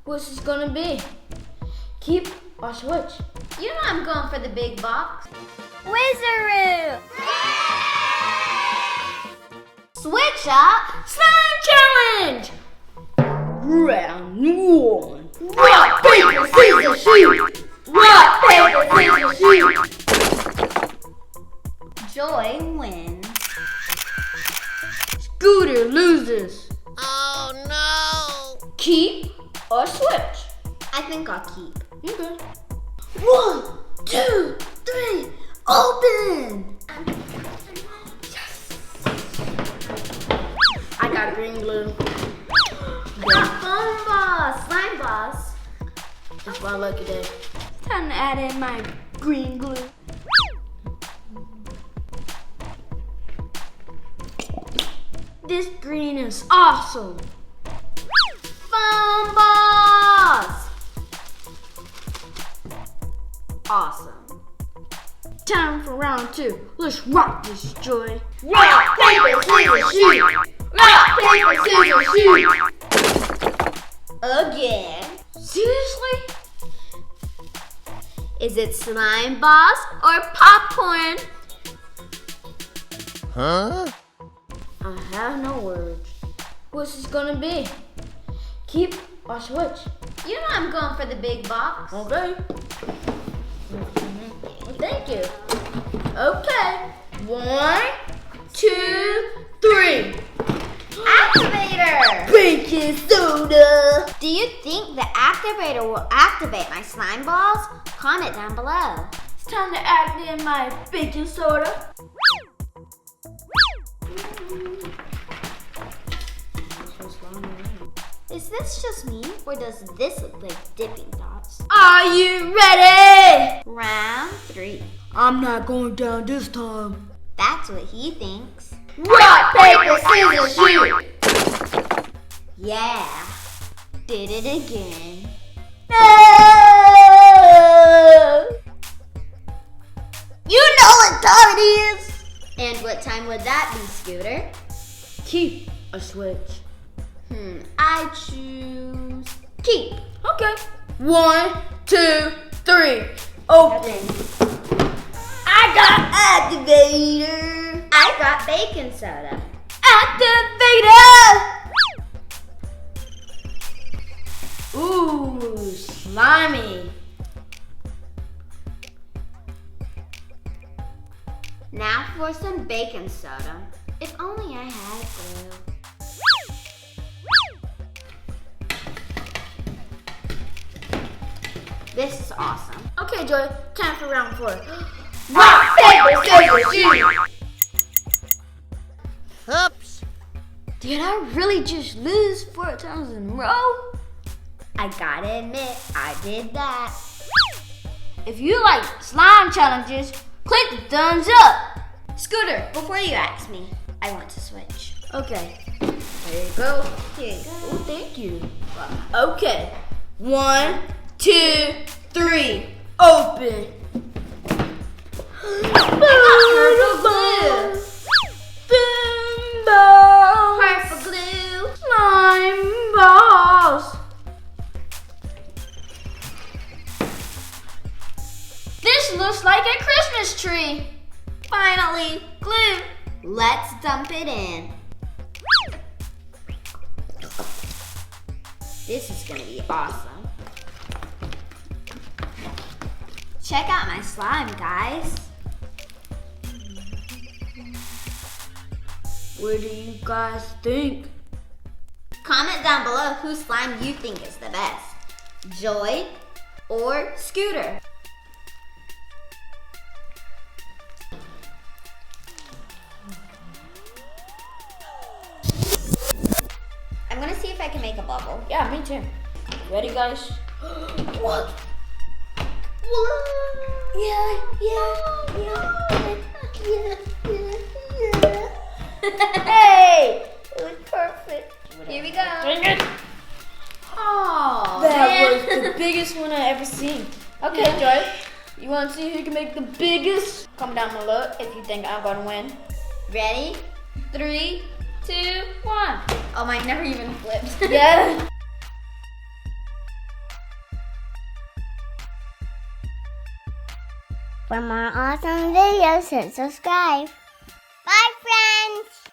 What's this gonna be? Keep or switch? You know I'm going for the big box. Wizaroo! Switch up. Slime challenge! Round one. Rock, paper, scissors, shoot! Rock, paper, scissors, shoot! Joy wins. Scooter loses. Oh no! Keep or switch? I think I'll keep. Okay. 1, 2, 3, open! I got green glue. Phone boss, slime boss. It's my lucky day. Time to add in my green glue. This green is awesome. Phone boss. Awesome. Time for round two. Let's rock this, Joy. Rock, paper, scissors, shoot! Rock, paper, scissors, shoot! Again. Seriously? Is it slime boss or popcorn? Huh? I have no words. What's this gonna be? Keep or switch? You know I'm going for the big box. Okay. Thank you. Okay. 1, 2, 3. Activator! Baking soda. Do you think the activator will activate my slime balls? Comment down below. It's time to add in my baking soda. Is this just me, or does this look like dipping dots? Are you ready? Round 3. I'm not going down this time. That's what he thinks. Rock, paper, scissors, shoot. Yeah. Did it again. No! You know what time it is! And what time would that be, Scooter? Keep or switch? I choose keep. Okay. 1, 2, 3. Open. I got activator. I got baking soda. Activator! Ooh, slimy. Now for some baking soda. If only I had glue. This is awesome. Okay, Joy, time for round 4. Rock, paper, scissors, shoot! Oops! Did I really just lose 4 times in a row? I gotta admit, I did that. If you like slime challenges, click the thumbs up. Scooter, before you ask me, I want to switch. Okay, there you go. Here you go. Oh, thank you. Okay, 1, 2, 3, open. Purple glue. Thimble. Purple glue. Slime balls. This looks like a Christmas tree. Finally, glue. Let's dump it in. This is gonna be awesome. Check out my slime, guys. What do you guys think? Comment down below whose slime you think is the best. Joy or Scooter. I'm gonna see if I can make a bubble. Yeah, me too. Ready, guys? What? Hey! It was perfect. Here we go. Dang it! Oh, That was the biggest one I ever seen. Okay, Joy, you want to see who can make the biggest? Comment down below if you think I'm gonna win. Ready? 3, 2, 1. Oh, mine never even flipped. Yeah. For more awesome videos, hit subscribe. Bye, friends!